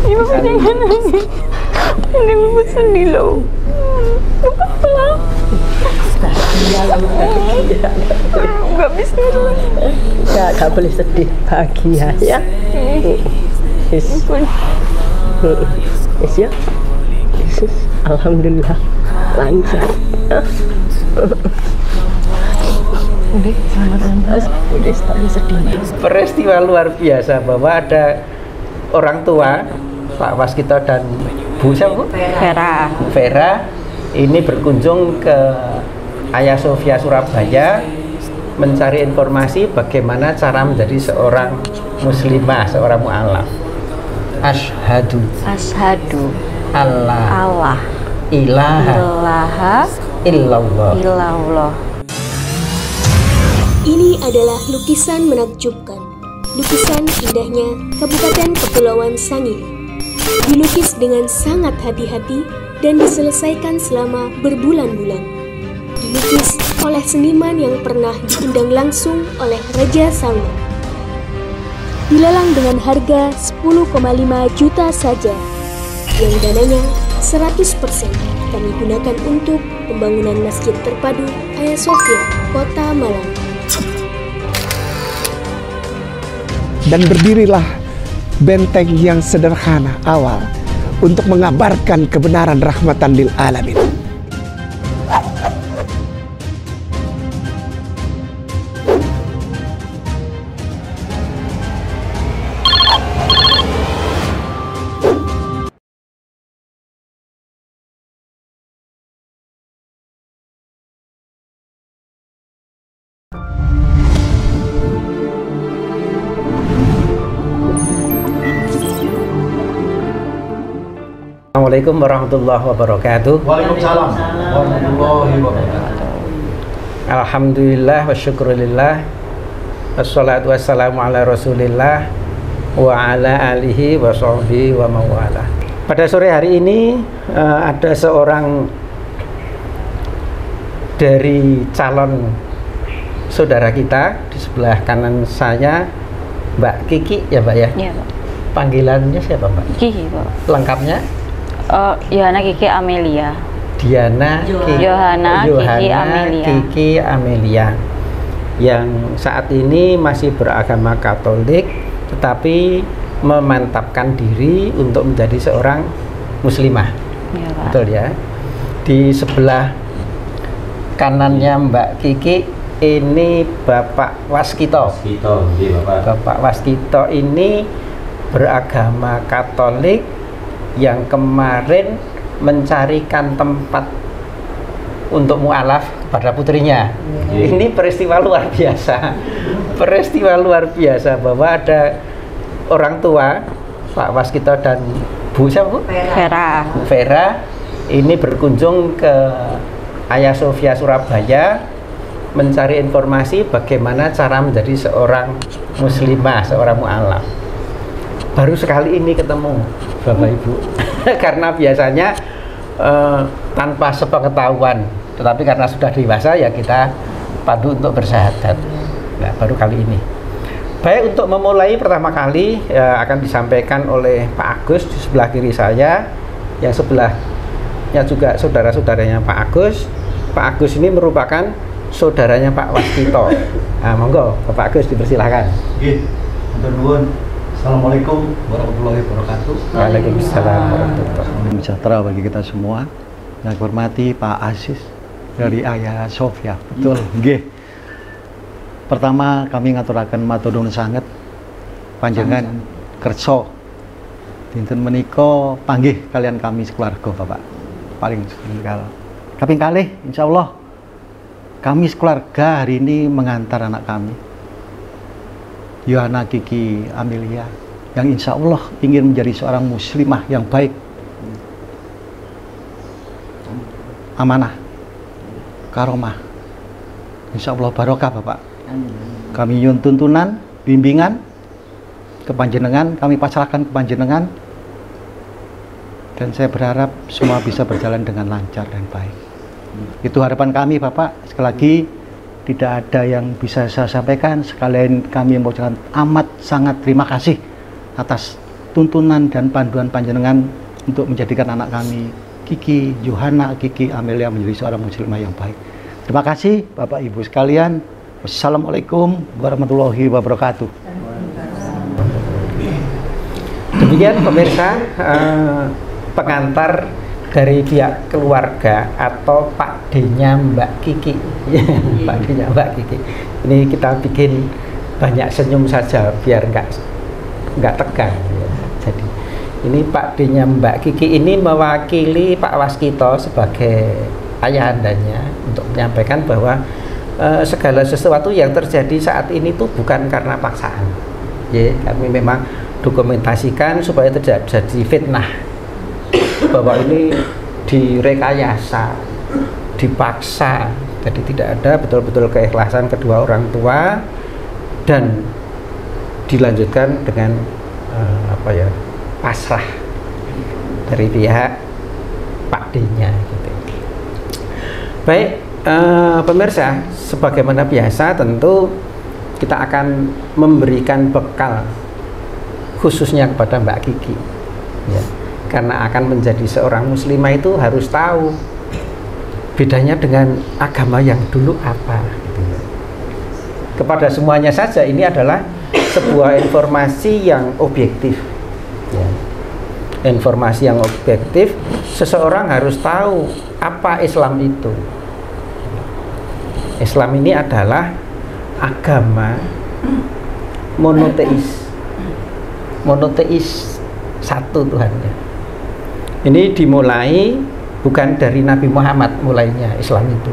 Ibu jangan nangis. Ini ibu sedih loh. Apa lah? Gak bisa. Gak boleh sedih, bahagia ya. Yes ya. Alhamdulillah lancar. Peristiwa luar biasa bahwa ada orang tua Pak Waskito dan Bu siapa Bu? Vera ini berkunjung ke Hagia Sophia Surabaya mencari informasi bagaimana cara menjadi seorang muslimah, seorang mu'alaf. Asyhadu Allah ilaha illallah. Ini adalah lukisan menakjubkan. Lukisan indahnya Kabupaten Kepulauan Sangihe. Dilukis dengan sangat hati-hati dan diselesaikan selama berbulan-bulan. Dilukis oleh seniman yang pernah diundang langsung oleh Raja Salman. Dilelang dengan harga 10,5 juta saja, yang dananya 100% kami gunakan untuk pembangunan Masjid Terpadu Hagia Sophia, Kota Malang. Dan berdirilah benteng yang sederhana awal untuk mengabarkan kebenaran rahmatan lil alamin. Assalamualaikum warahmatullahi wabarakatuh. Waalaikumsalam warahmatullahi wabarakatuh. Alhamdulillah wa syukurillah. Wassalatu wassalamu ala rasulillah wa ala alihi wa sahbihi wa mawala. Pada sore hari ini ada seorang dari calon saudara kita di sebelah kanan saya, Mbak Kiki ya Mbak ya? Iya Pak. Panggilannya siapa Mbak? Kiki Pak. Lengkapnya? Yohana Kiki Amelia. Yohana Kiki Amelia yang saat ini masih beragama Katolik tetapi memantapkan diri untuk menjadi seorang muslimah. Ya, Pak. Betul ya. Di sebelah kanannya Mbak Kiki ini Bapak Waskito. Bapak Waskito ini beragama Katolik yang kemarin mencarikan tempat untuk mu'alaf kepada putrinya. Ini peristiwa luar biasa. Peristiwa luar biasa bahwa ada orang tua Pak Waskito dan Bu siapa Bu? Vera ini berkunjung ke Hagia Sophia Surabaya mencari informasi bagaimana cara menjadi seorang muslimah, seorang mu'alaf. Baru sekali ini ketemu Bapak Ibu karena biasanya tanpa sepengetahuan, tetapi karena sudah dewasa ya kita padu untuk bersyahadat. Nah, baru kali ini. Baik, untuk memulai pertama kali akan disampaikan oleh Pak Agus di sebelah kiri saya, yang sebelahnya juga saudara-saudaranya Pak Agus. Pak Agus ini merupakan saudaranya Pak Waskito. Nah, monggo Bapak Agus dipersilahkan. Assalamualaikum warahmatullahi wabarakatuh. Waalaikumsalam warahmatullahi wabarakatuh. Sejahtera bagi kita semua. Yang hormati Pak Aziz dari Hagia Sophia. Betul, nggih. Pertama kami ngaturaken matur nuwun sanget panjenengan kersa dinten menika panggih kalian kami sekeluarga Bapak. Paling setunggal. Kaping kalih insyaallah kami sekeluarga hari ini mengantar anak kami Yohana Kiki Amelia yang insya Allah ingin menjadi seorang muslimah yang baik, amanah, karomah, insya Allah barokah Bapak. Kami nyun tuntunan, bimbingan ke panjenengan, kami pasrahkan ke panjenengan, dan saya berharap semua bisa berjalan dengan lancar dan baik. Itu harapan kami Bapak. Sekali lagi tidak ada yang bisa saya sampaikan, sekalian kami mengucapkan amat sangat terima kasih atas tuntunan dan panduan panjenengan untuk menjadikan anak kami Kiki Yohana, Kiki Amelia menjadi seorang muslimah yang baik. Terima kasih Bapak Ibu sekalian. Wassalamualaikum warahmatullahi wabarakatuh. Demikian pemirsa, pengantar dari pihak keluarga atau Pak D-nya Mbak Kiki. Pak D-nya Mbak Kiki. Ini kita bikin banyak senyum saja biar nggak tegang. Jadi ini Pak D-nya Mbak Kiki ini mewakili Pak Waskito sebagai ayahandanya untuk menyampaikan bahwa segala sesuatu yang terjadi saat ini itu bukan karena paksaan. Ya, kami memang dokumentasikan supaya tidak jadi fitnah bahwa ini direkayasa, dipaksa. Jadi tidak ada, betul-betul keikhlasan kedua orang tua dan dilanjutkan dengan pasrah dari pihak Pak D-nya gitu. Baik, pemirsa, sebagaimana biasa tentu kita akan memberikan bekal khususnya kepada Mbak Kiki ya, karena akan menjadi seorang muslimah itu harus tahu bedanya dengan agama yang dulu apa gitu ya. Kepada semuanya saja ini adalah sebuah informasi yang objektif ya. Informasi yang objektif, seseorang harus tahu apa Islam itu. Islam ini adalah agama monoteis satu Tuhannya. Ini dimulai bukan dari Nabi Muhammad mulainya Islam itu,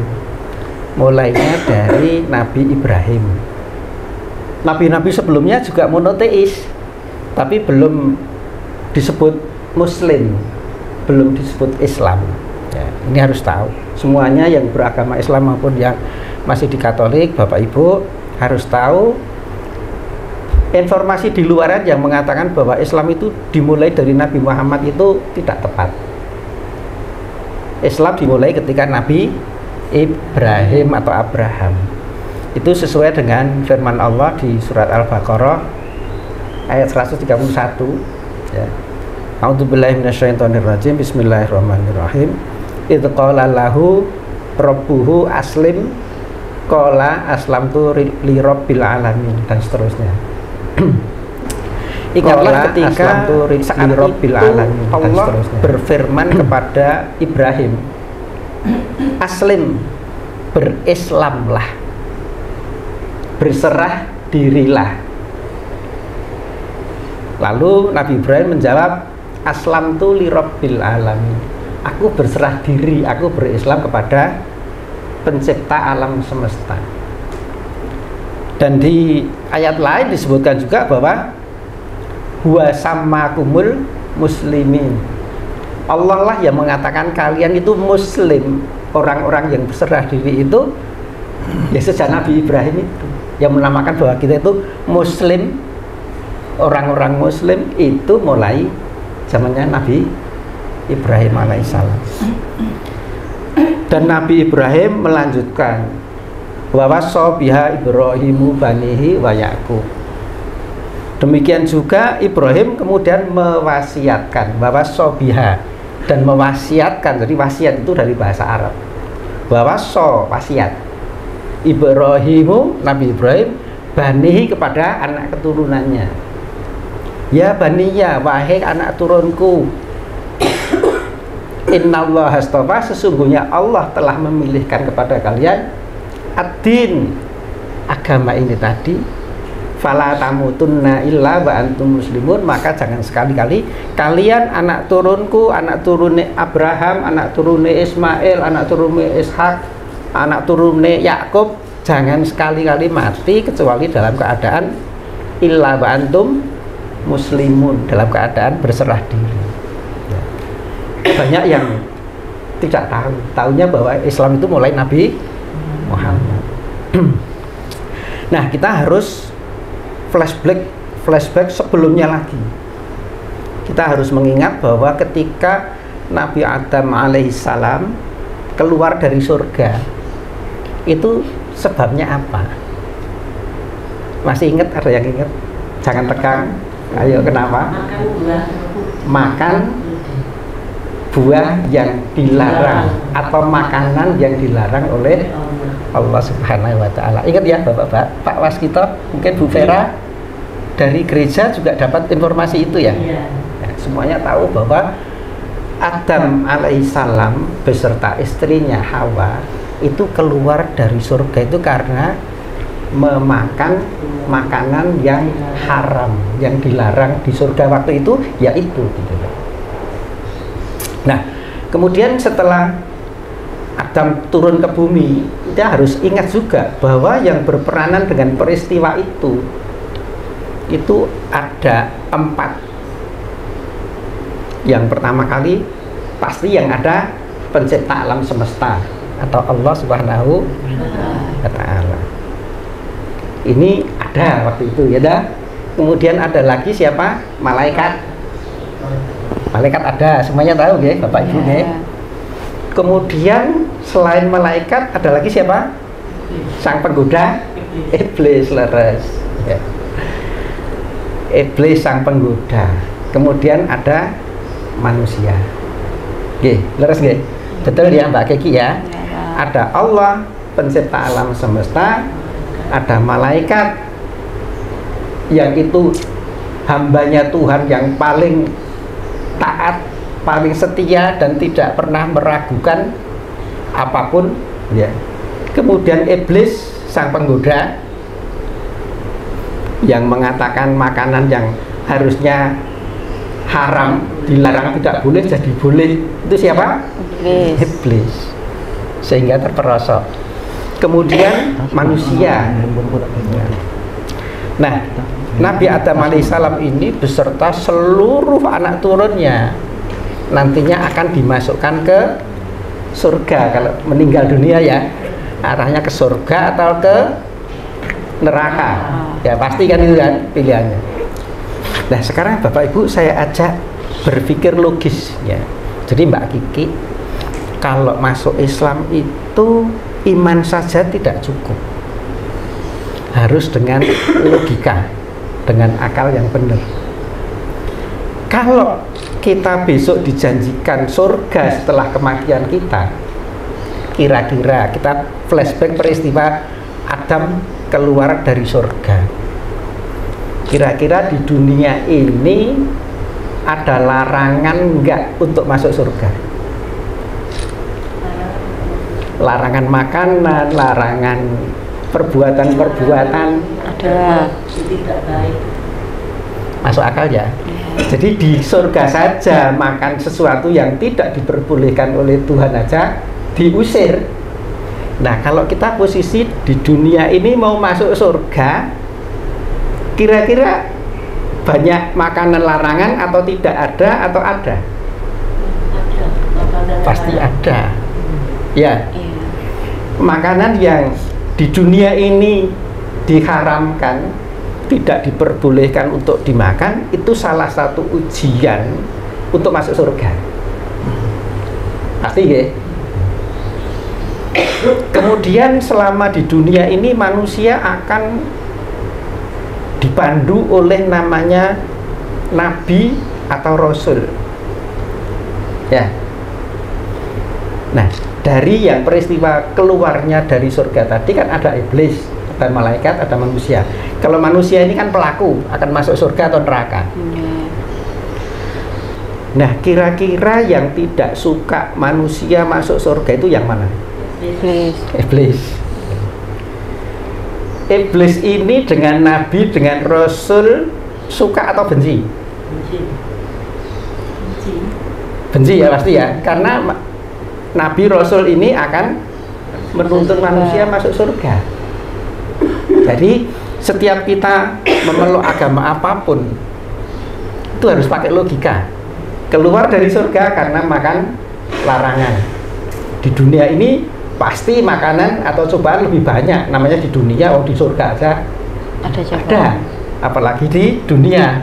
mulainya dari Nabi Ibrahim. Nabi-nabi sebelumnya juga monoteis, tapi belum disebut Muslim, belum disebut Islam ya, ini harus tahu. Semuanya yang beragama Islam maupun yang masih di Katolik, Bapak Ibu harus tahu informasi di luaran yang mengatakan bahwa Islam itu dimulai dari Nabi Muhammad itu tidak tepat. Islam dimulai ketika Nabi Ibrahim atau Abraham. Itu sesuai dengan firman Allah di surat Al-Baqarah ayat 131 ya. A'udzubillahi minasyaitonirrajim. Bismillahirrahmanirrahim. Idz qala lahu rabbuhu aslim qala aslamtu li rabbil alamin, dan seterusnya. Ingatlah ketika saat itu Allah berfirman kepada Ibrahim, aslim, berislamlah, berserah dirilah. Lalu Nabi Ibrahim menjawab, aslamtu li rabbil alamin, aku berserah diri, aku berislam kepada pencipta alam semesta. Dan di ayat lain disebutkan juga bahwa huwa sammakumul muslimin, Allah lah yang mengatakan kalian itu muslim, orang-orang yang berserah diri itu ya sejak Nabi Ibrahim itu yang menamakan bahwa kita itu muslim. Orang-orang muslim itu mulai zamannya Nabi Ibrahim alaihissalam. Dan Nabi Ibrahim melanjutkan wa wassa biha Ibrahimu banihi wa Yaqub. Demikian juga Ibrahim kemudian mewasiatkan, wa wassa biha, dan mewasiatkan. Jadi wasiat itu dari bahasa Arab. Wa wassa, wasiat. Ibrahimu, Nabi Ibrahim, banihi, kepada anak keturunannya. Ya baniya, wahai anak turunku, innallaha astafa, sesungguhnya Allah telah memilihkan kepada kalian ad-din, agama ini tadi, fala tamutunna illa wa antum muslimun, maka jangan sekali-kali kalian anak turunku, anak turune Abraham, anak turune Ismail, anak turune Ishak, anak turune Yakub, jangan sekali-kali mati kecuali dalam keadaan illa wa antum muslimun, dalam keadaan berserah diri. Banyak yang tidak tahu, tahunya bahwa Islam itu mulai Nabi Muhammad. Nah, kita harus flashback sebelumnya lagi. Kita harus mengingat bahwa ketika Nabi Adam alaihissalam keluar dari surga, itu sebabnya apa? Masih ingat? Ada yang ingat? Jangan tegang. Ayo, kenapa? Makan buah yang dilarang atau makanan yang dilarang oleh Allah Subhanahu wa Ta'ala. Ingat ya Bapak-bapak, Pak Waskito, mungkin Bu Vera dari gereja juga dapat informasi itu ya. Nah, semuanya tahu bahwa Adam alaihissalam beserta istrinya Hawa itu keluar dari surga itu karena memakan makanan yang haram, yang dilarang di surga waktu itu, yaitu gitu. Nah, kemudian setelah Adam turun ke bumi, kita harus ingat juga bahwa yang berperanan dengan peristiwa itu ada 4. Yang pertama kali pasti yang ada pencipta alam semesta atau Allah Subhanahu wa Ta'ala. Ini ada waktu itu ya dah. Kemudian ada lagi siapa? Malaikat. Malaikat ada, semuanya tahu ya Bapak Ibu ya. Kemudian selain malaikat ada lagi siapa? Sang penggoda, iblis, leres ya. Iblis sang penggoda. Kemudian ada manusia. Oke, leres nggih? Betul ya Mbak Keki ya? Ada Allah pencipta alam semesta, ada malaikat yang itu hambanya Tuhan yang paling taat, paling setia dan tidak pernah meragukan apapun ya. Kemudian iblis sang penggoda yang mengatakan makanan yang harusnya haram, dilarang tidak boleh jadi boleh. Itu siapa? Iblis. Sehingga terperosok. Kemudian manusia. Nah, Nabi Adam alaihissalam ini beserta seluruh anak turunnya nantinya akan dimasukkan ke surga kalau meninggal dunia ya. Arahnya ke surga atau ke neraka. Ya pasti kan itu kan pilihannya. Nah sekarang Bapak Ibu saya ajak berpikir logis ya. Jadi Mbak Kiki, kalau masuk Islam itu iman saja tidak cukup, harus dengan logika, dengan akal yang benar. Kalau kita besok dijanjikan surga setelah kematian kita, kira-kira kita flashback peristiwa Adam keluar dari surga, kira-kira di dunia ini ada larangan enggak untuk masuk surga? Larangan makanan, larangan perbuatan-perbuatan Ada. masuk akal ya? Jadi di surga saja makan sesuatu yang tidak diperbolehkan oleh Tuhan aja diusir. Nah kalau kita posisi di dunia ini mau masuk surga, kira-kira banyak makanan larangan atau tidak ada atau ada? Pasti ada ya. Makanan yang di dunia ini diharamkan, tidak diperbolehkan untuk dimakan, itu salah satu ujian untuk masuk surga. Pasti ya. Kemudian selama di dunia ini manusia akan dipandu oleh namanya nabi atau rasul ya. Nah dari yang peristiwa keluarnya dari surga tadi kan ada iblis, ada malaikat, ada manusia. Kalau manusia ini kan pelaku, akan masuk surga atau neraka. Nah kira-kira yang tidak suka manusia masuk surga itu yang mana? Iblis. Iblis ini dengan nabi, dengan rasul suka atau benci? Benci ya pasti ya, karena nabi rasul ini akan menuntun manusia masuk surga. Jadi setiap kita memeluk agama apapun itu harus pakai logika. Keluar dari surga karena makan larangan. Di dunia ini pasti makanan atau cobaan lebih banyak. Namanya di dunia, di surga aja ada. Apalagi di dunia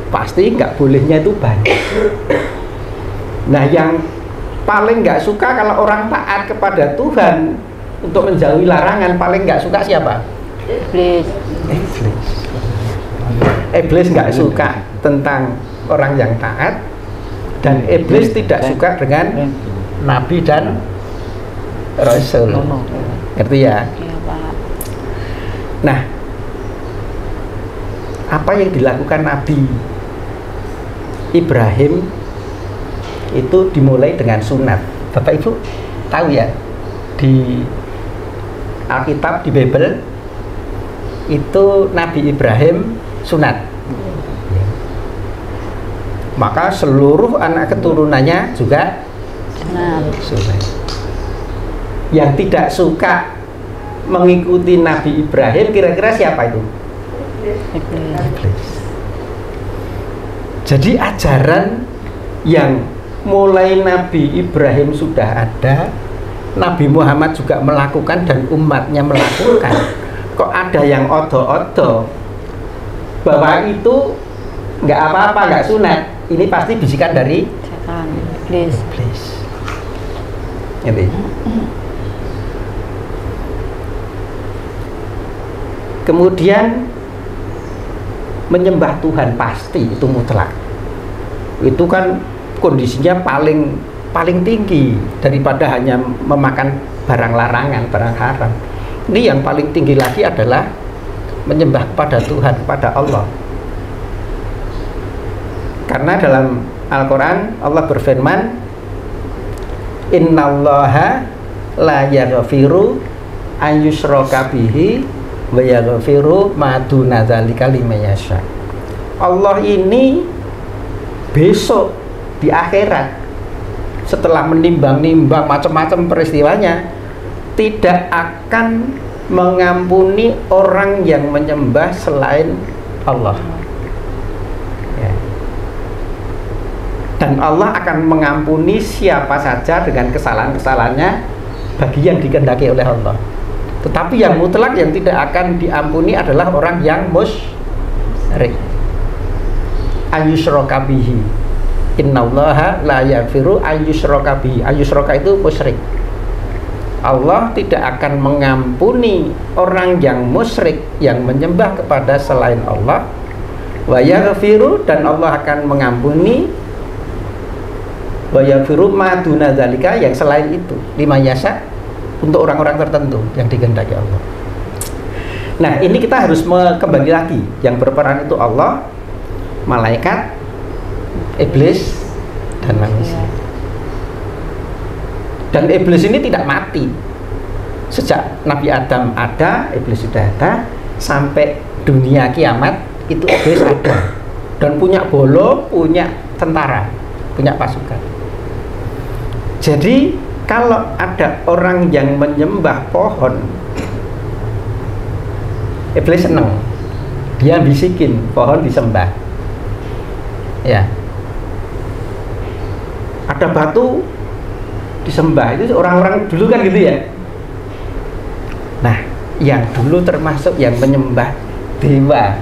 pasti nggak bolehnya itu banyak. Nah yang paling nggak suka kalau orang taat kepada Tuhan untuk menjauhi larangan, paling nggak suka siapa? Iblis. Iblis nggak suka tentang orang yang taat, dan iblis tidak suka dengan nabi dan rasul. Ngerti ya? Iya, Pak. Nah, apa yang dilakukan Nabi Ibrahim itu dimulai dengan sunat. Bapak Ibu tahu ya, di Alkitab, di Bible itu Nabi Ibrahim sunat. Maka seluruh anak keturunannya juga sunat. Yang tidak suka mengikuti Nabi Ibrahim kira-kira siapa itu? Iblis. Jadi ajaran yang mulai Nabi Ibrahim sudah ada, Nabi Muhammad juga melakukan dan umatnya melakukan. Kok ada yang odo-odo bahwa itu nggak apa-apa, nggak sunat? Ini pasti bisikan dari Setan, iblis. Ini. Kemudian menyembah Tuhan pasti itu mutlak. Itu kan kondisinya paling tinggi daripada hanya memakan barang larangan, barang haram. Ini yang paling tinggi lagi adalah menyembah pada Tuhan, pada Allah. Karena dalam Al-Quran Allah berfirman, Innallaha la yaghfiru an yushraka bihi wa yaghfiru ma duna dzalika liman yasha. Allah ini besok di akhirat setelah menimbang-nimbang macam-macam peristiwanya tidak akan mengampuni orang yang menyembah selain Allah. Ya. Dan Allah akan mengampuni siapa saja dengan kesalahan-kesalahannya bagi yang dikehendaki oleh Allah. Tetapi yang mutlak yang tidak akan diampuni adalah orang yang musyrik. Ayusyraka bihi. Innallaha la yaghfiru ayyusyraka bihi. Ayyusyraka itu musyrik. Allah tidak akan mengampuni orang yang musyrik yang menyembah kepada selain Allah. Wa yaghfiru, dan Allah akan mengampuni wa yaghfiru ma duna dzalika, yang selain itu, liman yasha, untuk orang-orang tertentu yang dikehendaki Allah. Nah, ini kita harus kembali lagi, yang berperan itu Allah, malaikat, iblis, dan manusia. Dan iblis ini tidak mati. Sejak Nabi Adam ada, iblis sudah ada, sampai dunia kiamat itu iblis ada, dan punya bolo, punya tentara, punya pasukan. Jadi kalau ada orang yang menyembah pohon, iblis seneng, dia bisikin pohon disembah. Ya, ada batu disembah, itu orang-orang dulu kan gitu ya. Nah, yang dulu termasuk yang menyembah dewa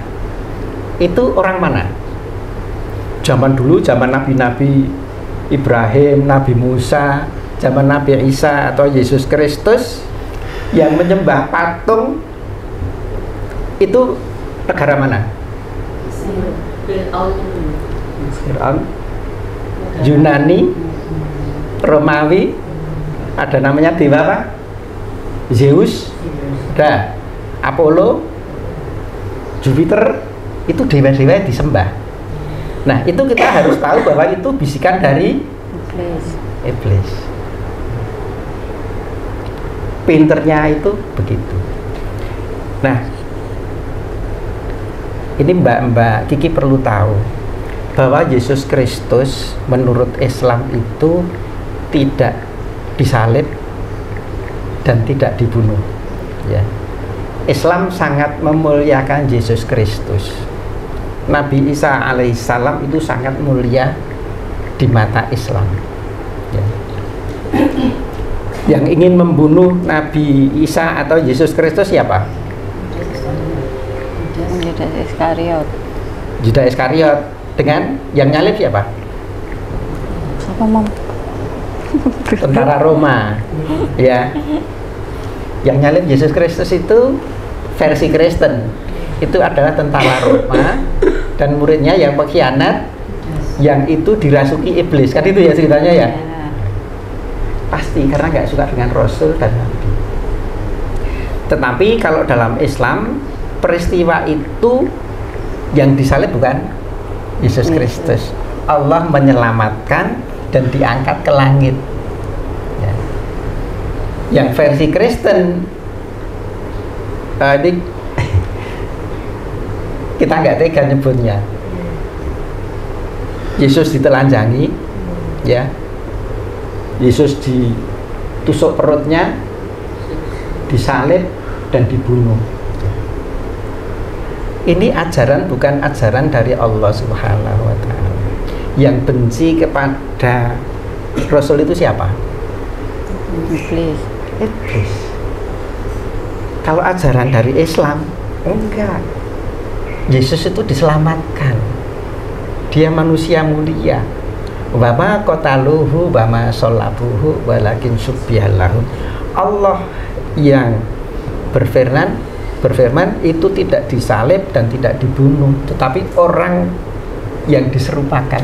itu orang mana? Zaman dulu, zaman nabi-nabi Ibrahim, Nabi Musa, zaman Nabi Isa atau Yesus Kristus, yang menyembah patung itu negara mana? Fir'aun, Yunani, Romawi, ada namanya dewa apa? Zeus, ada Apollo, Jupiter, itu dewa-dewa yang disembah. Nah, itu kita harus tahu bahwa itu bisikan dari iblis. Pinternya itu begitu. Nah, ini Mbak Kiki perlu tahu bahwa Yesus Kristus menurut Islam itu tidak disalib dan tidak dibunuh. Ya. Islam sangat memuliakan Yesus Kristus. Nabi Isa alaihissalam itu sangat mulia di mata Islam. Ya. Yang ingin membunuh Nabi Isa atau Yesus Kristus siapa? Judas Iskariot. Judas Iskariot. Dengan yang nyalib siapa? Siapa, Mam? Tentara Roma. Ya. Yang nyalib Yesus Kristus itu versi Kristen. Itu adalah tentara Roma dan muridnya yang pengkhianat, yang itu dirasuki iblis, kan itu ya ceritanya ya. Pasti karena nggak suka dengan Rasul dan Nabi. Tetapi kalau dalam Islam peristiwa itu yang disalib bukan Yesus Kristus. Allah menyelamatkan dan diangkat ke langit. Ya. Yang versi Kristen tadi kita nggak tega nyebutnya. Yesus ditelanjangi, ya. Yesus ditusuk perutnya, disalib dan dibunuh. Ini ajaran bukan ajaran dari Allah Subhanahu wa Ta'ala. Yang benci kepada Rasul itu siapa? Iblis. Iblis. Kalau ajaran dari Islam, enggak. Yesus itu diselamatkan. Dia manusia mulia. Wa ma qataluhu wa ma sholabuhu walakin subbihallahu. Allah yang berfirman itu tidak disalib dan tidak dibunuh, tetapi orang yang diserupakan.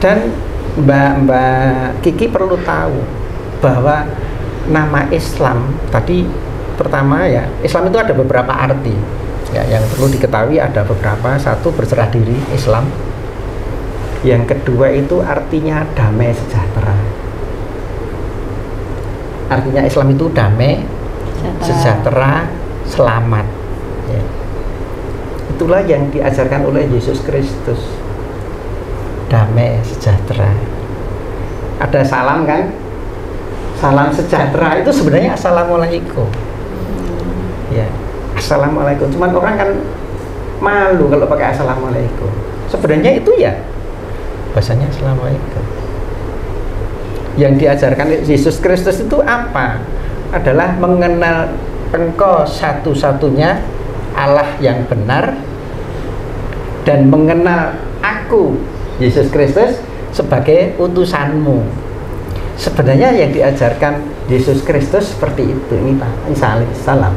Dan Mbak Kiki perlu tahu bahwa nama Islam tadi pertama ya, Islam itu ada beberapa arti ya, yang perlu diketahui ada beberapa. Satu, berserah diri Islam. Yang kedua itu artinya damai sejahtera. Artinya Islam itu damai sejahtera, selamat ya. Itulah yang diajarkan oleh Yesus Kristus, damai sejahtera. Ada salam kan, salam sejahtera itu sebenarnya assalamualaikum ya, assalamualaikum. Cuman orang kan malu kalau pakai assalamualaikum. Sebenarnya itu ya bahasanya assalamualaikum. Yang diajarkan Yesus Kristus itu apa? Adalah mengenal Engkau satu-satunya Allah yang benar, dan mengenal aku Yesus Kristus sebagai utusanmu. Sebenarnya yang diajarkan Yesus Kristus seperti itu. Ini Pak, salam.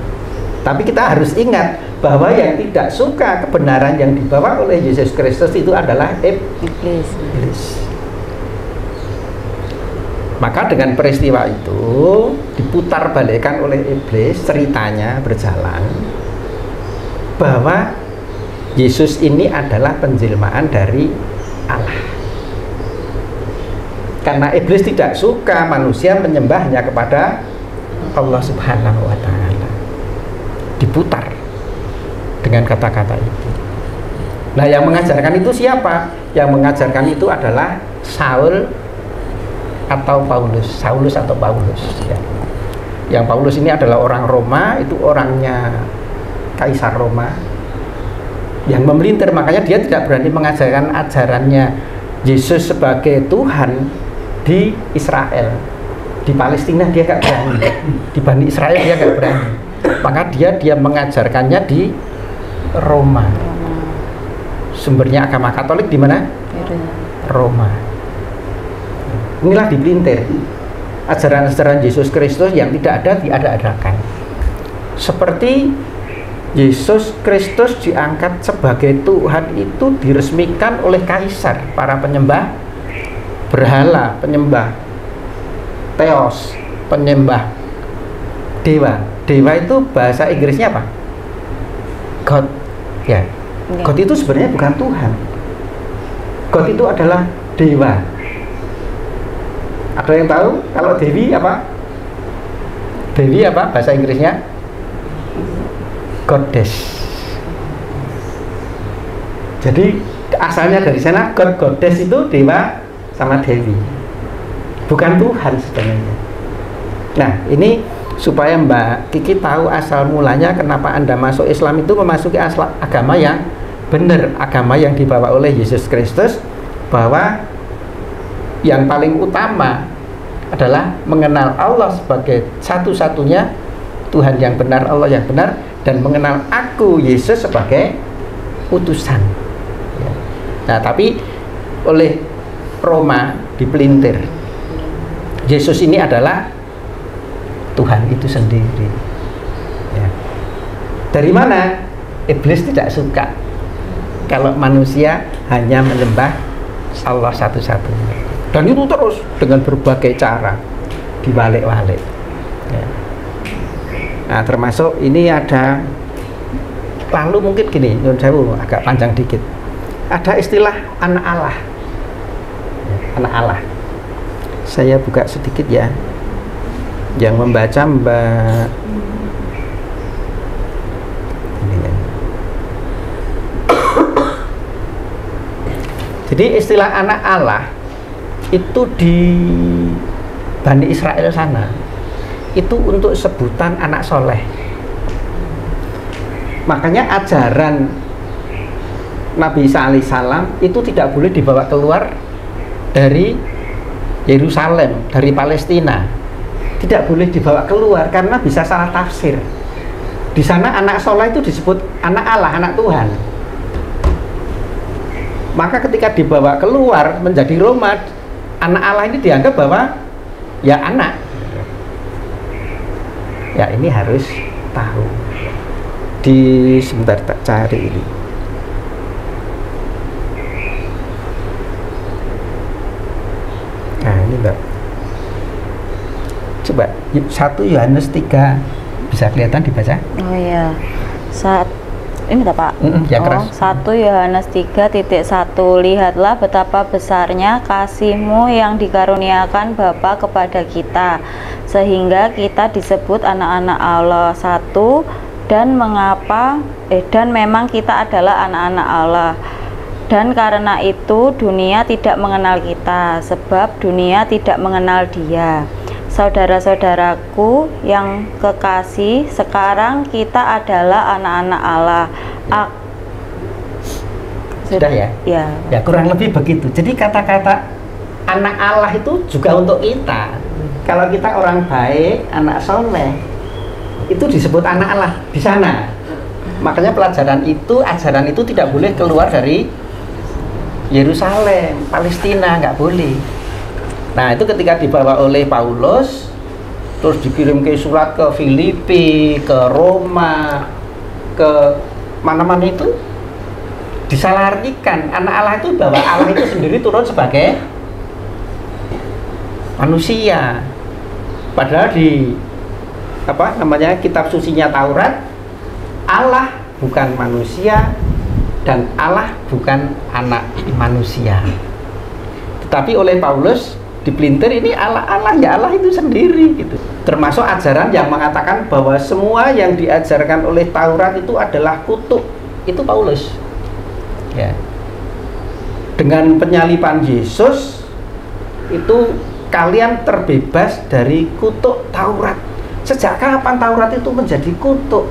Tapi kita harus ingat bahwa yang tidak suka kebenaran yang dibawa oleh Yesus Kristus itu adalah iblis. Maka dengan peristiwa itu diputar balikkan oleh iblis, ceritanya berjalan bahwa Yesus ini adalah penjelmaan dari Allah. Karena iblis tidak suka manusia menyembahnya kepada Allah Subhanahu wa Ta'ala. Diputar dengan kata-kata itu. Nah, yang mengajarkan itu siapa? Yang mengajarkan itu adalah Saulus atau Paulus ya. Yang Paulus ini adalah orang Roma, itu orangnya Kaisar Roma yang memelintir, makanya dia tidak berani mengajarkan ajarannya Yesus sebagai Tuhan di Israel. Di Palestina dia gak berani, di Bani Israel dia gak berani, maka dia mengajarkannya di Roma. Sumbernya agama Katolik di mana? Roma. Inilah dipelintir ajaran-ajaran Yesus Kristus yang tidak ada diada-adakan. Seperti Yesus Kristus diangkat sebagai Tuhan itu diresmikan oleh kaisar, para penyembah berhala, penyembah Theos, penyembah dewa. Dewa itu bahasa Inggrisnya apa? God ya. God itu sebenarnya bukan Tuhan. God itu adalah dewa. Ada yang tahu kalau Dewi apa? Dewi apa bahasa Inggrisnya? Goddess. Jadi asalnya dari sana, God, Goddess itu dewa sama Dewi, bukan Tuhan sebenarnya. Nah, ini supaya Mbak Kiki tahu asal mulanya kenapa Anda masuk Islam itu memasuki agama yang benar, agama yang dibawa oleh Yesus Kristus, bahwa yang paling utama adalah mengenal Allah sebagai satu-satunya Tuhan yang benar, Allah yang benar, dan mengenal aku Yesus sebagai utusan ya. Nah, tapi oleh Roma dipelintir Yesus ini adalah Tuhan itu sendiri ya. Dari mana? Iblis tidak suka kalau manusia hanya menyembah Allah satu-satunya. Dan itu terus dengan berbagai cara dibalik-balik. Ya. Nah, termasuk ini ada, lalu mungkin gini, Nyun Sewu agak panjang dikit. Ada istilah anak Allah. Anak Allah. Saya buka sedikit ya. Yang membaca Mbak ini ya. Jadi istilah anak Allah itu di Bani Israel sana itu untuk sebutan anak soleh. Makanya ajaran Nabi Isa alaihissalam itu tidak boleh dibawa keluar dari Yerusalem, dari Palestina. Tidak boleh dibawa keluar karena bisa salah tafsir. Di sana anak soleh itu disebut anak Allah, anak Tuhan. Maka ketika dibawa keluar menjadi Roma, anak Allah ini dianggap bahwa ya anak. Ya ini harus tahu. Sebentar tak cari ini. Nah ini Mbak, coba 1 Yohanes 3 bisa kelihatan dibaca? Oh iya, ini tak Pak? Ya keras. 1 Yohanes 3:1 Lihatlah betapa besarnya kasih-Mu yang dikaruniakan Bapa kepada kita, sehingga kita disebut anak-anak Allah. 1 dan memang kita adalah anak-anak Allah. Dan karena itu dunia tidak mengenal kita, sebab dunia tidak mengenal Dia. Saudara-saudaraku yang kekasih, sekarang kita adalah anak-anak Allah. Sudah ya? Ya. Ya kurang lebih begitu. Jadi kata-kata anak Allah itu juga untuk kita. Kalau kita orang baik, anak soleh, itu disebut anak Allah di sana. Makanya ajaran itu tidak boleh keluar dari Yerusalem, Palestina, nggak boleh. Nah itu ketika dibawa oleh Paulus, terus dikirim ke surat ke Filipi, ke Roma, ke mana-mana itu disalahartikan. Anak Allah itu bahwa Allah itu sendiri turun sebagai manusia. Padahal di kitab sucinya Taurat, Allah bukan manusia dan Allah bukan anak manusia. Tetapi oleh Paulus dipelintir ini Allah ya Allah itu sendiri gitu. Termasuk ajaran yang mengatakan bahwa semua yang diajarkan oleh Taurat itu adalah kutuk. Itu Paulus. Ya. Dengan penyaliban Yesus itu kalian terbebas dari kutuk Taurat. Sejak kapan Taurat itu menjadi kutuk?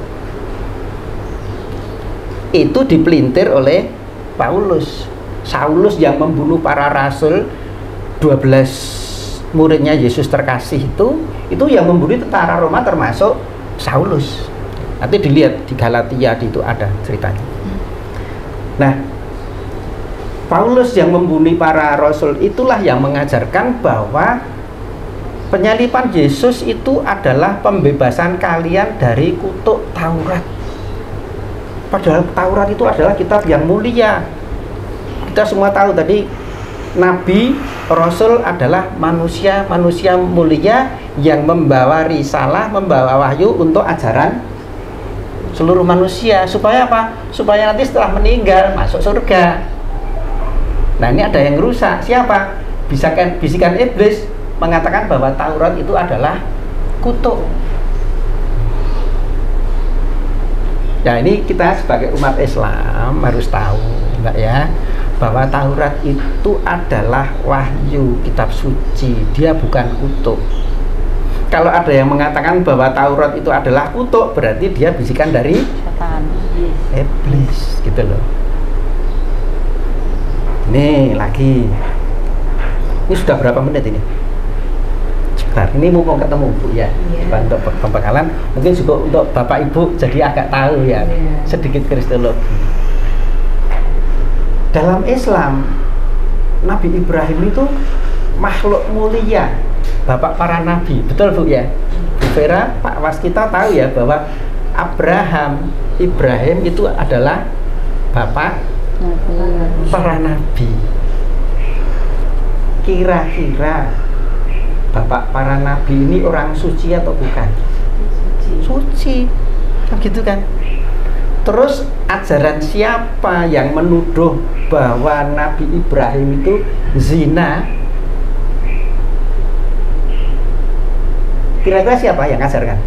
Itu dipelintir oleh Paulus. Saulus yang membunuh para rasul, 12 muridnya Yesus terkasih itu yang membunuh tentara Roma termasuk Saulus. Nanti dilihat di Galatia itu ada ceritanya. Nah, Paulus yang membunuh para rasul itulah yang mengajarkan bahwa penyaliban Yesus itu adalah pembebasan kalian dari kutuk Taurat. Padahal Taurat itu adalah kitab yang mulia. Kita semua tahu tadi Nabi, Rasul adalah manusia mulia yang membawa risalah, membawa wahyu untuk ajaran seluruh manusia. Supaya apa? Supaya nanti setelah meninggal masuk surga. Nah ini ada yang rusak. Siapa? Bisikan iblis mengatakan bahwa Taurat itu adalah kutuk. Ya ini kita sebagai umat Islam harus tahu, enggak ya, bahwa Taurat itu adalah wahyu, kitab suci, dia bukan kutuk. Kalau ada yang mengatakan bahwa Taurat itu adalah kutuk, berarti dia bisikan dari setan, iblis, gitu loh. Nih lagi, ini sudah berapa menit ini? Sebentar, ini mau ketemu Bu ya, untuk pembekalan, mungkin juga untuk Bapak Ibu jadi agak tahu ya, sedikit kristologi. Dalam Islam, Nabi Ibrahim itu makhluk mulia, bapak para nabi, betul Bu ya? Bu Vera, Pak Waskita tahu ya bahwa Ibrahim itu adalah bapak para nabi. Kira-kira bapak para nabi ini orang suci atau bukan? Suci, gitu kan? Terus ajaran siapa yang menuduh bahwa Nabi Ibrahim itu zina? Kira-kira siapa yang ngajarkan?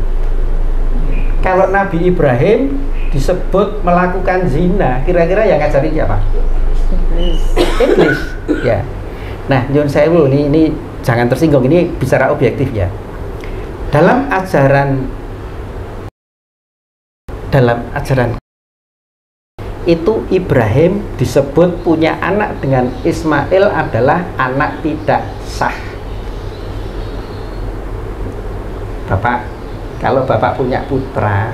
Kalau Nabi Ibrahim disebut melakukan zina, kira-kira yang ngajarin siapa? Iblis. Ya. Nah, nyun sewu, ini jangan tersinggung, ini bicara objektif ya. Dalam ajaran itu Ibrahim disebut punya anak dengan Ismail adalah anak tidak sah. Bapak, kalau bapak punya putra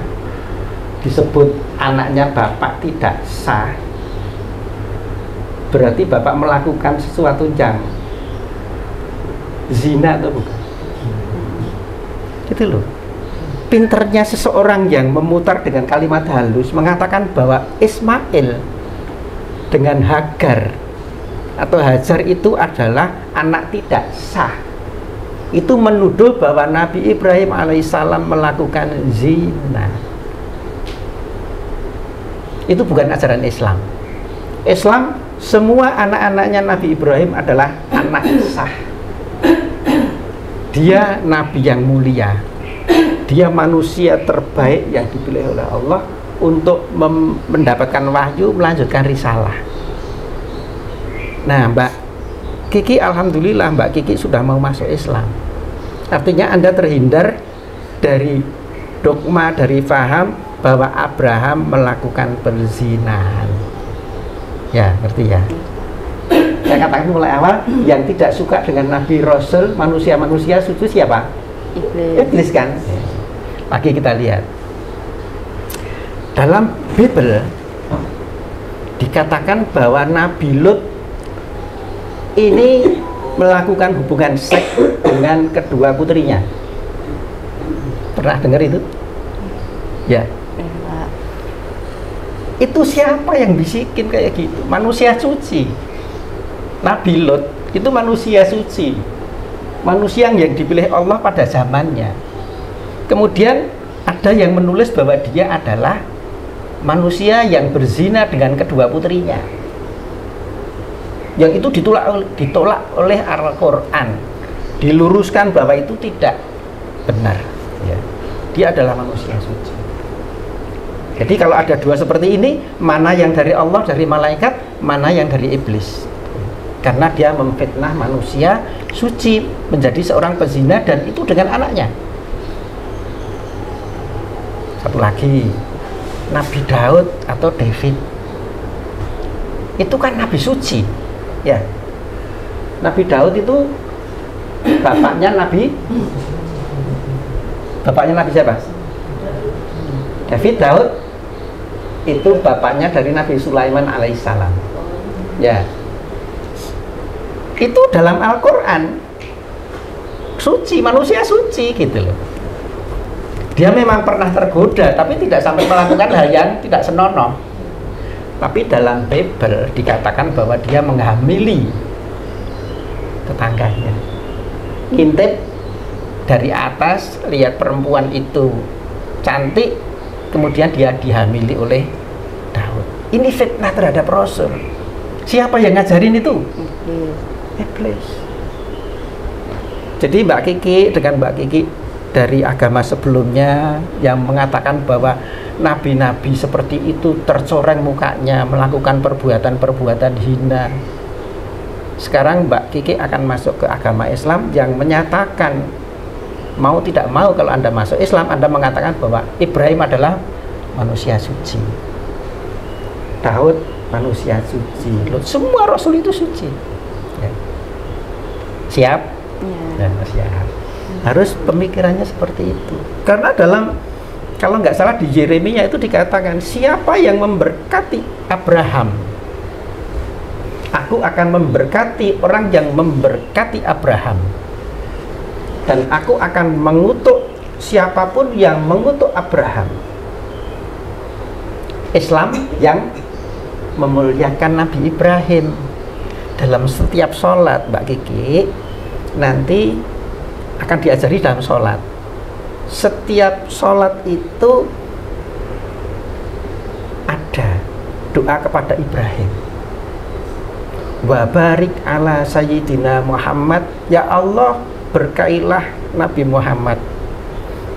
disebut anaknya bapak tidak sah, berarti bapak melakukan sesuatu yang zina atau bukan? Gitu loh. Pinternya seseorang yang memutar dengan kalimat halus mengatakan bahwa Ismail dengan Hagar atau Hajar itu adalah anak tidak sah. Itu menuduh bahwa Nabi Ibrahim alaihissalam melakukan zina. Itu bukan ajaran Islam. Islam, semua anak-anaknya Nabi Ibrahim adalah anak sah. Dia Nabi yang mulia. Dia manusia terbaik yang dipilih oleh Allah untuk mendapatkan wahyu, melanjutkan risalah. Nah, Mbak Kiki, alhamdulillah Mbak Kiki sudah mau masuk Islam. Artinya Anda terhindar dari dogma, dari faham bahwa Abraham melakukan perzinahan. Ya, ngerti ya? Saya katakan mulai awal, yang tidak suka dengan Nabi Rasul, manusia-manusia suci siapa? Iblis kan? Lagi kita lihat dalam Bible dikatakan bahwa Nabi Lut ini melakukan hubungan seks dengan kedua putrinya. Pernah dengar itu? Ya. Itu siapa yang bisikin kayak gitu? Manusia suci. Nabi Lut itu manusia suci, manusia yang dipilih Allah pada zamannya. Kemudian ada yang menulis bahwa dia adalah manusia yang berzina dengan kedua putrinya. Yang itu ditolak oleh Al-Quran, diluruskan bahwa itu tidak benar ya. Dia adalah manusia suci. Jadi kalau ada dua seperti ini, mana yang dari Allah, dari malaikat, mana yang dari iblis? Karena dia memfitnah manusia suci menjadi seorang pezina, dan itu dengan anaknya. Satu lagi, Nabi Daud atau David itu kan nabi suci ya. Nabi Daud itu bapaknya Nabi siapa? David. Daud itu bapaknya dari Nabi Sulaiman alaihissalam ya. Itu dalam Al-Quran suci, manusia suci gitu loh. Dia memang pernah tergoda, tapi tidak sampai melakukan hal yang tidak senonoh. Tapi dalam Bible dikatakan bahwa dia menghamili tetangganya. Ngintip dari atas, lihat perempuan itu cantik, kemudian dia dihamili oleh Daud. Ini fitnah terhadap Rasul. Siapa yang ngajarin itu? Iblis. Jadi Mbak Kiki dengan Mbak Kiki dari agama sebelumnya yang mengatakan bahwa nabi-nabi seperti itu tercoreng mukanya, melakukan perbuatan-perbuatan hina. Sekarang Mbak Kiki akan masuk ke agama Islam yang menyatakan mau tidak mau kalau Anda masuk Islam, Anda mengatakan bahwa Ibrahim adalah manusia suci, Daud manusia suci, semua Rasul itu suci ya. Siap? Ya. Ya, siap. Harus pemikirannya seperti itu. Karena kalau nggak salah di Yeremia itu dikatakan, siapa yang memberkati Abraham, aku akan memberkati orang yang memberkati Abraham, dan aku akan mengutuk siapapun yang mengutuk Abraham. Islam yang memuliakan Nabi Ibrahim. Dalam setiap sholat Mbak Kiki nanti akan diajari dalam sholat. Setiap sholat itu ada doa kepada Ibrahim. Wa barik ala sayyidina Muhammad, ya Allah berkailah Nabi Muhammad.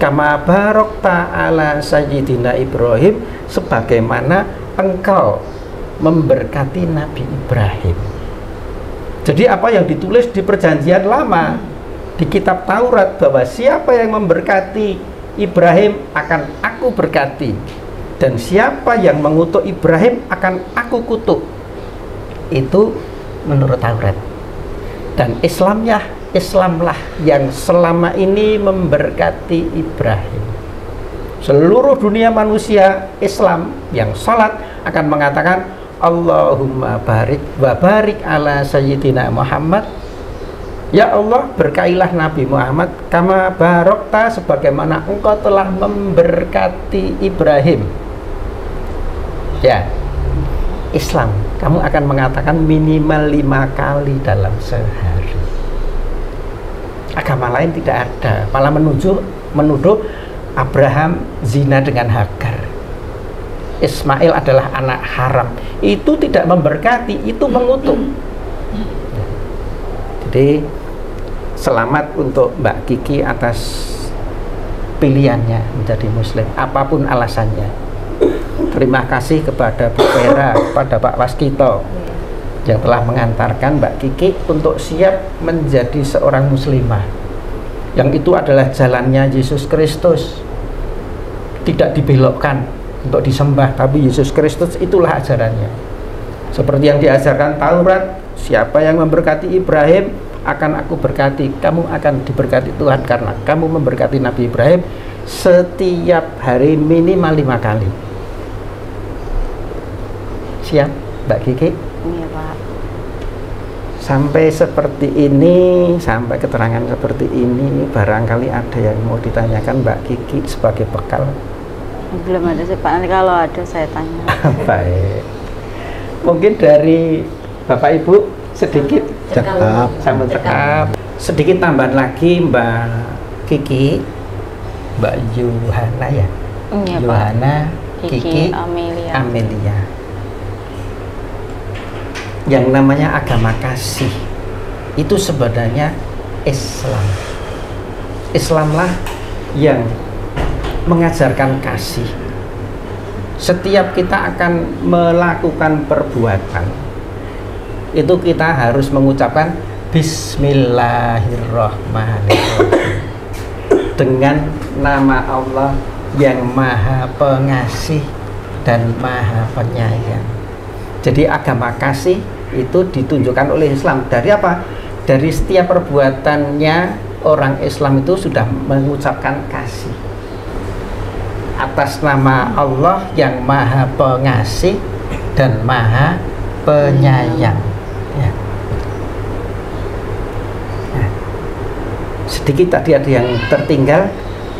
Kama barokta ala sayyidina Ibrahim, sebagaimana engkau memberkati Nabi Ibrahim. Jadi apa yang ditulis di perjanjian lama di kitab Taurat, bahwa siapa yang memberkati Ibrahim akan aku berkati, dan siapa yang mengutuk Ibrahim akan aku kutuk. Itu menurut Taurat. Dan Islamlah yang selama ini memberkati Ibrahim. Seluruh dunia manusia Islam yang sholat akan mengatakan Allahumma barik wa barik ala sayyidina Muhammad, ya Allah berkailah Nabi Muhammad, kama barokta sebagaimana engkau telah memberkati Ibrahim. Ya, Islam kamu akan mengatakan minimal 5 kali dalam sehari. Agama lain tidak ada, malah menuduh Abraham zina dengan Hagar, Ismail adalah anak haram. Itu tidak memberkati, itu mengutuk. Jadi selamat untuk Mbak Kiki atas pilihannya menjadi muslim, apapun alasannya. Terima kasih kepada Bu Vera, kepada Pak Waskito yang telah mengantarkan Mbak Kiki untuk siap menjadi seorang muslimah. Yang itu adalah jalannya Yesus Kristus, tidak dibelokkan untuk disembah, tapi Yesus Kristus itulah ajarannya. Seperti yang diajarkan Taurat, siapa yang memberkati Ibrahim akan aku berkati, kamu akan diberkati Tuhan karena kamu memberkati Nabi Ibrahim setiap hari minimal 5 kali. Siap Mbak Kiki? Iya Pak. Sampai seperti ini, sampai keterangan seperti ini, barangkali ada yang mau ditanyakan Mbak Kiki sebagai bekal? Belum ada sih Pak, nanti kalau ada saya tanya. Baik, mungkin dari Bapak Ibu sedikit cekap. Sedikit tambahan lagi Mbak Kiki, Mbak Yuhana ya? Iya, Yuhana, Kiki, Amelia. Yang namanya agama kasih itu sebenarnya Islam. Islamlah yang mengajarkan kasih. Setiap kita akan melakukan perbuatan itu kita harus mengucapkan Bismillahirrahmanirrahim dengan nama Allah yang Maha Pengasih dan Maha Penyayang. Jadi agama kasih itu ditunjukkan oleh Islam. Dari apa? Dari setiap perbuatannya orang Islam itu sudah mengucapkan kasih atas nama Allah yang Maha Pengasih dan Maha Penyayang. Ya. Nah, sedikit tadi ada yang tertinggal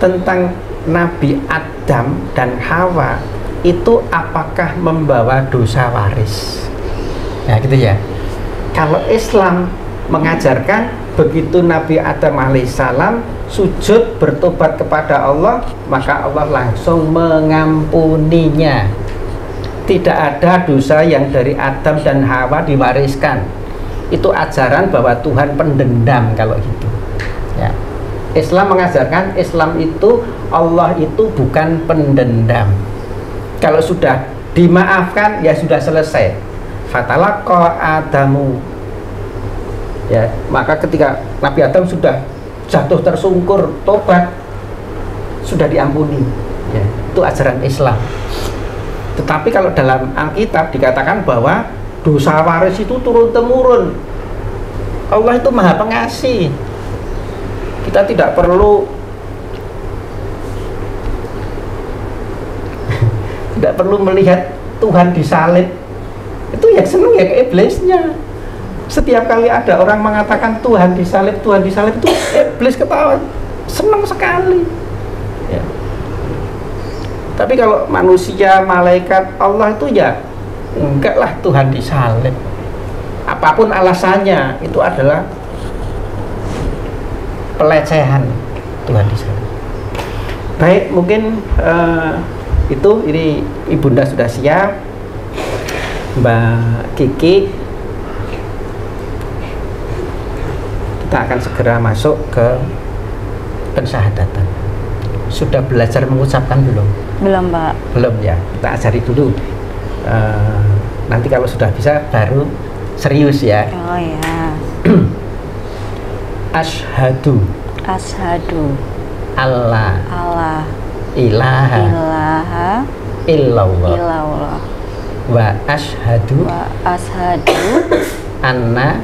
tentang Nabi Adam dan Hawa, itu apakah membawa dosa waris? Nah gitu ya. Kalau Islam mengajarkan begitu Nabi Adam alaihissalam sujud bertobat kepada Allah, maka Allah langsung mengampuninya. Tidak ada dosa yang dari Adam dan Hawa diwariskan. Itu ajaran bahwa Tuhan pendendam kalau gitu. Ya. Islam mengajarkan Islam itu Allah itu bukan pendendam. Kalau sudah dimaafkan ya sudah selesai. Fatalaqa Adamu. Ya, maka ketika Nabi Adam sudah jatuh tersungkur tobat, sudah diampuni. Ya, itu ajaran Islam. Tetapi kalau dalam Alkitab dikatakan bahwa dosa waris itu turun-temurun. Allah itu Maha Pengasih. Kita tidak perlu melihat Tuhan disalib. Itu yang seneng ya ke iblisnya. Setiap kali ada orang mengatakan Tuhan disalib itu iblis ketawa, senang sekali. Ya. Tapi kalau manusia, malaikat, Allah itu ya enggak lah Tuhan disalib. Apapun alasannya itu adalah pelecehan Tuhan disalib. Baik, mungkin ini Ibunda sudah siap. Mbak Kiki, kita akan segera masuk ke pensyahadatan. Sudah belajar mengucapkan belum? Belum, Pak. Belum ya, kita ajari dulu. Nanti kalau sudah bisa baru serius ya. Oh ya. Asyhadu Allah ilaha illallah wa asyhadu anna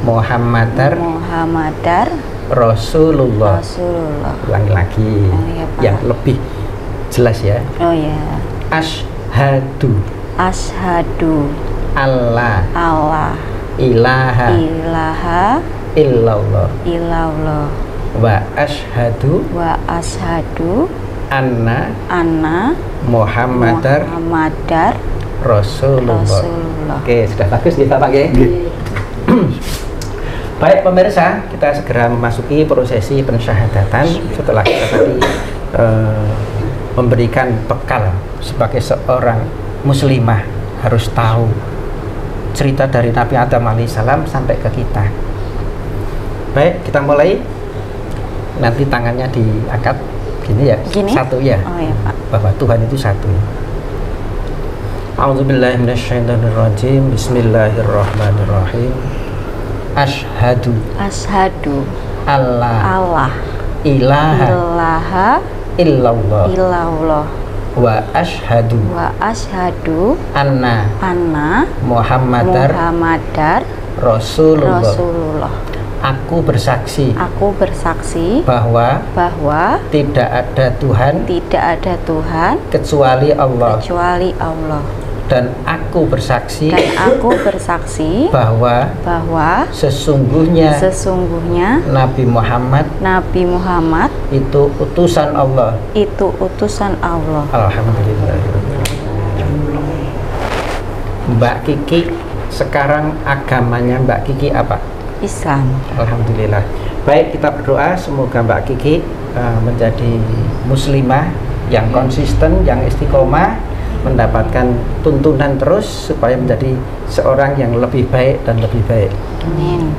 Muhammadar Rasulullah. Ulangi lagi. Oh, ya, Pak. Yang lebih jelas ya. Oh ya. Asyhadu Allah ilaha illallah wa asyhadu anna Muhammadar Rasulullah. Oke, sudah bagus ya Bapak ya. Baik pemirsa, kita segera memasuki prosesi pensyahadatan setelah kita tadi memberikan bekal sebagai seorang muslimah harus tahu cerita dari Nabi Adam alaihissalam sampai ke kita. Baik, kita mulai. Nanti tangannya diangkat gini ya, gini? Satu ya. Oh ya Pak. Bahwa Tuhan itu satu. A'udzubillahi minasyaitonirrajim. Bismillahirrahmanirrahim. Asyhadu Allah ilaha illallah wa asyhadu anna Muhammadar Rasulullah. Aku bersaksi bahwa tidak ada Tuhan kecuali Allah. Dan aku bersaksi bahwa sesungguhnya Nabi Muhammad itu utusan Allah. Alhamdulillah. Mbak Kiki, sekarang agamanya Mbak Kiki apa? Islam. Alhamdulillah. Baik, kita berdoa semoga Mbak Kiki menjadi muslimah yang konsisten, yang istiqomah, mendapatkan tuntunan terus supaya menjadi seorang yang lebih baik dan lebih baik. Amin.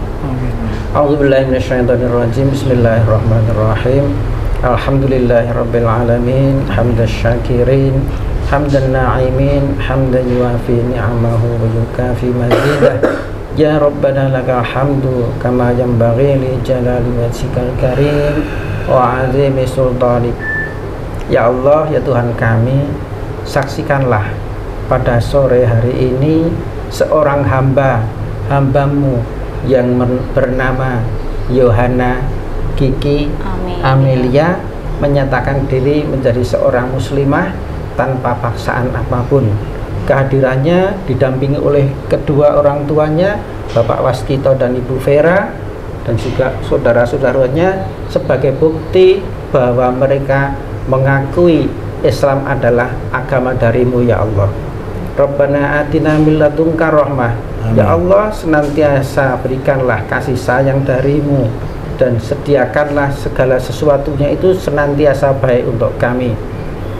A'udzubillahi minasyaitonirrajim. Bismillahirrahmanirrahim. Alhamdulillahirabbil alamin, hamdasy syakirin, hamdan na'imin, hamdan yuafi ni'amahu wa yukafi mazidah. Ya Rabbana lakal hamdu kama yanbaghi li jalali wajhikal karim wa 'azimi sultanik. Ya Allah, ya Tuhan kami, saksikanlah pada sore hari ini seorang hambamu yang bernama Yohana Kiki Amelia menyatakan diri menjadi seorang muslimah tanpa paksaan apapun. Kehadirannya didampingi oleh kedua orang tuanya, Bapak Waskito dan Ibu Vera, dan juga saudara-saudaranya sebagai bukti bahwa mereka mengakui Islam adalah agama darimu ya Allah. Rabbana atina min ladunka rahmah. Ya Allah, senantiasa berikanlah kasih sayang darimu dan sediakanlah segala sesuatunya itu senantiasa baik untuk kami.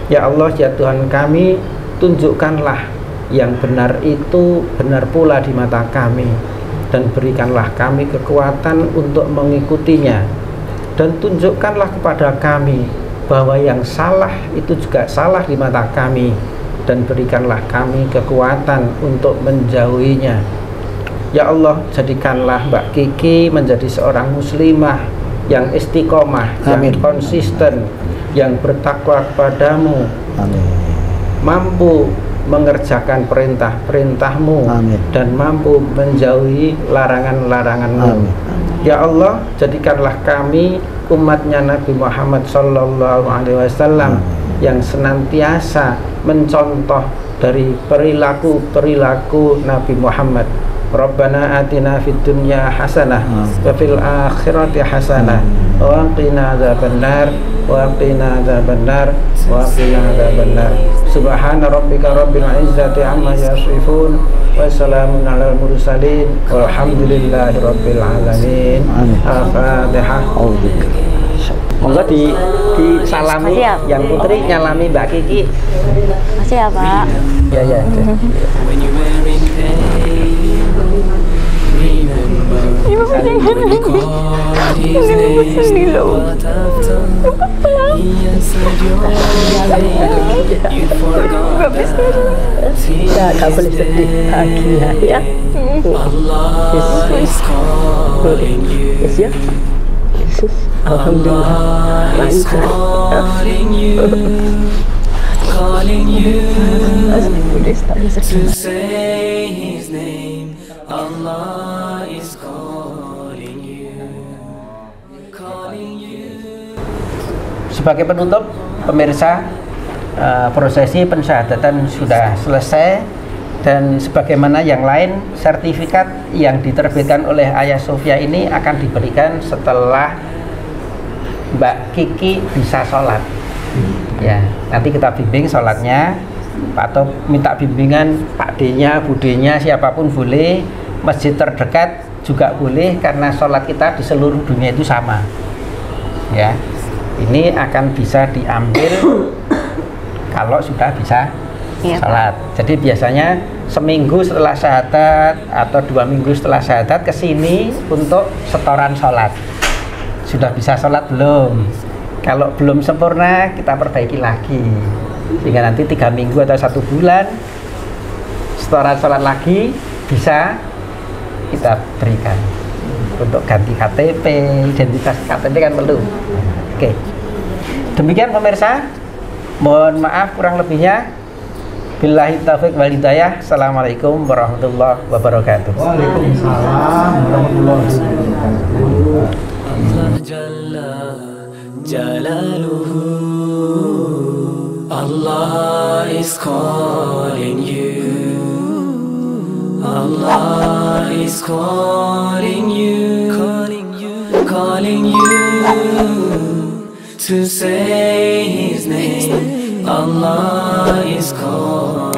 Ya Allah, ya Tuhan kami, tunjukkanlah yang benar itu benar pula di mata kami, dan berikanlah kami kekuatan untuk mengikutinya, dan tunjukkanlah kepada kami bahwa yang salah itu juga salah di mata kami, dan berikanlah kami kekuatan untuk menjauhinya. Ya Allah, jadikanlah Mbak Kiki menjadi seorang muslimah yang istiqomah, yang konsisten, yang bertakwa kepadamu. Amin. Mampu mengerjakan perintah-perintahmu dan mampu menjauhi larangan-laranganmu. Ya Allah, jadikanlah kami umatnya Nabi Muhammad SAW yang senantiasa mencontoh dari perilaku-perilaku Nabi Muhammad, Rabbana atina fid dunya hasanah wa fil akhirati hasanah wa qina adzabannar wa qina adzabannar wa qina adzabannar. Subhana rabbika rabbil izzati amma yasifun wa salamun alal mursalin walhamdulillahi rabbil alamin. Al-Fatihah. Monggo disalami yang putri nyalami Mbak Kiki. Masih ya Pak? Ya ya. Gak boleh sedih, bahagia ya. Yes ya. Alhamdulillah lancar. Calling you to say His name. Allah is calling you. Sebagai penutup, pemirsa, prosesi pensyahadatan sudah selesai, dan sebagaimana yang lain, sertifikat yang diterbitkan oleh Ayah Sofia ini akan diberikan setelah Mbak Kiki bisa sholat. Ya, nanti kita bimbing sholatnya, atau minta bimbingan Pak D-nya, Bu D-nya, siapapun boleh, masjid terdekat juga boleh, karena sholat kita di seluruh dunia itu sama. Ya, ini akan bisa diambil kalau sudah bisa sholat. Jadi biasanya seminggu setelah syahadat atau 2 minggu setelah syahadat ke sini untuk setoran sholat. Sudah bisa sholat belum? Kalau belum sempurna, kita perbaiki lagi, sehingga nanti 3 minggu atau 1 bulan setoran sholat lagi bisa kita berikan. Untuk ganti KTP, identitas KTP kan perlu. Oke, demikian pemirsa, mohon maaf kurang lebihnya. Billahi taufiq wal hidayah. Assalamualaikum warahmatullahi wabarakatuh. Waalaikumsalam warahmatullahi wabarakatuh. Allah Jalla Jalaluhu, Allah is calling you. Allah is calling you, calling you to say His name. Allah is calling.